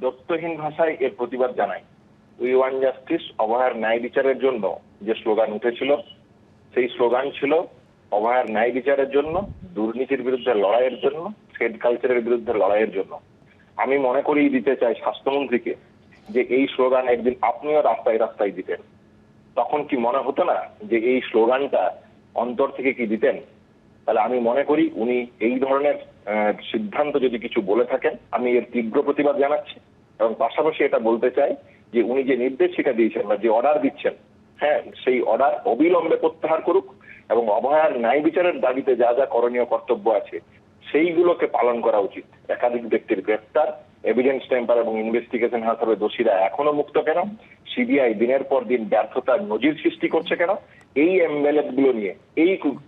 দত্তহীন ভাষায় এর প্রতিবাদ জানাই। উই ওয়ান্ট জাস্টিস, অভয়ার ন্যায় বিচারের জন্য যে স্লোগান উঠেছিল, সেই স্লোগান ছিল অভয়ার ন্যায় বিচারের জন্য, দুর্নীতির বিরুদ্ধে লড়াইয়ের জন্য, থ্রেড কালচারের বিরুদ্ধে লড়াইয়ের জন্য। আমি মনে করিয়ে দিতে চাই স্বাস্থ্যমন্ত্রীকে যে এই স্লোগান একদিন আপনিও রাস্তায় রাস্তায় দিতেন। তখন কি মনে হতো না যে এই স্লোগানটা অন্তর থেকে কি দিতেন? তাহলে আমি মনে করি উনি এই ধরনের সিদ্ধান্ত যদি কিছু বলে থাকেন, আমি এর তীব্র প্রতিবাদ জানাচ্ছি। এবং পাশাপাশি এটা বলতে চাই যে উনি যে নির্দেশিকা দিয়েছেন বা যে অর্ডার দিচ্ছেন, হ্যাঁ, সেই অর্ডার অবিলম্বে প্রত্যাহার করুক এবং অভয়ার ন্যায় বিচারের দাবিতে যা যা করণীয় কর্তব্য আছে সেইগুলোকে পালন করা উচিত। একাধিক ব্যক্তির গ্রেপ্তার, এভিডেন্স টেম্পার এবং ইনভেস্টিগেশন হাতে দোষীরা এখনো মুক্ত কেন? সিবিআই দিনের পর দিন ব্যর্থতার নজির সৃষ্টি করছে কেন? এই এমএলএ গুলো নিয়ে,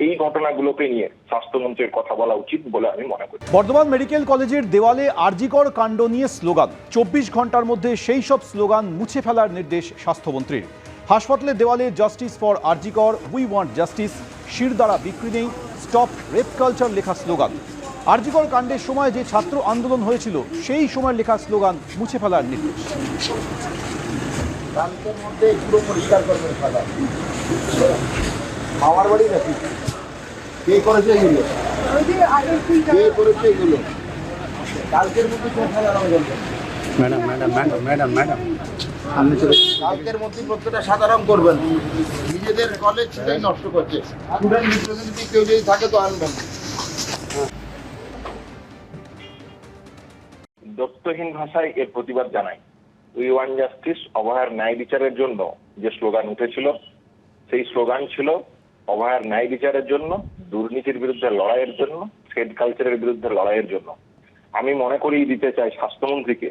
এই ঘটনাগুলোকে নিয়ে স্বাস্থ্যমন্ত্রীর কথা বলা উচিত বলে আমি মনে করি। বর্ধমান মেডিকেল কলেজের দেওয়ালে আরজিকর কাণ্ড নিয়ে স্লোগান, 24 ঘন্টার মধ্যে সেই সব স্লোগান মুছে ফেলার নির্দেশ স্বাস্থ্যমন্ত্রীর। হাসপাতালের দেওয়ালে justice for RG Kar, we want justice, শিরদাঁড়া বিক্রি নেই, স্টপ রেপ কালচার লেখা স্লোগান। আরজিকর কাণ্ডের সময় যে ছাত্র আন্দোলন হয়েছিল সেই সময় লেখা স্লোগান মুছে ফেলার নির্দেশ। কালকের মধ্যে পুরো পরিষ্কার করবেন খাতা। মামার বাড়ি নাকি? কে করেছে এগুলো? কে করেছে এগুলো? কালকের মধ্যে কোন খেলা নামে বলবেন? Madam madam madam madam madam আপনি চলে কালকের মধ্যে প্রত্যেকটা সাধারণ করবেন। নিজেদের কলেজ সেটাই নষ্ট করছে। স্টুডেন্ট রিপ্রেজেন্টেটিভ কেউ যদি থাকে তো আনবেন। দত্তহীন ভাষায় এর প্রতিবাদ জানাই। উই ওয়ান্ট জাস্টিস, অভয়ার ন্যায় বিচারের জন্য যে স্লোগান উঠেছিল, সেই স্লোগান ছিল অভয়ার ন্যায় বিচারের জন্য, দুর্নীতির বিরুদ্ধে লড়াইয়ের জন্য, থ্রেড কালচারের বিরুদ্ধে লড়াইয়ের জন্য। আমি মনে করিয়ে দিতে চাই স্বাস্থ্যমন্ত্রীকে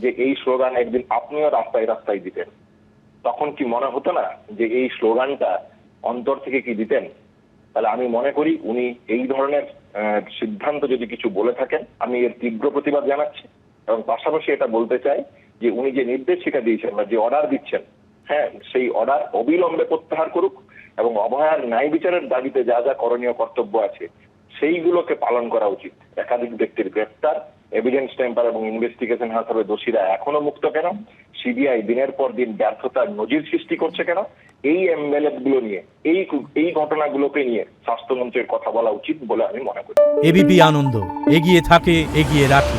যে এই স্লোগান একদিন আপনিও রাস্তায় রাস্তায় দিতেন। তখন কি মনে হতো না যে এই স্লোগানটা অন্তর থেকে কি দিতেন? তাহলে আমি মনে করি উনি এই ধরনের সিদ্ধান্ত যদি কিছু বলে থাকেন, আমি এর তীব্র প্রতিবাদ জানাচ্ছি। এবং পাশাপাশি এটা বলতে চাই যে উনি যে নির্দেশিকা দিয়েছেন বা যে অর্ডার দিচ্ছেন, হ্যাঁ, সেই অর্ডার অবিলম্বে প্রত্যাহার করুক এবং অভয়ার ন্যায় বিচারের দাবিতে যা যা করণীয় কর্তব্য আছে সেইগুলোকে পালন করা উচিত। একাধিক ব্যক্তির গ্রেপ্তার, এভিডেন্স টেম্পার এবং ইনভেস্টিগেশন হাতে দোষীরা এখনো মুক্ত কেন? সিবিআই দিনের পর দিন ব্যর্থতার নজির সৃষ্টি করছে কেন? এই এমএলএ গুলো নিয়ে, এই ঘটনাগুলোকে নিয়ে স্বাস্থ্যমন্ত্রীর কথা বলা উচিত বলে আমি মনে করি। এবিপি আনন্দ, এগিয়ে থাকে, এগিয়ে রাখে।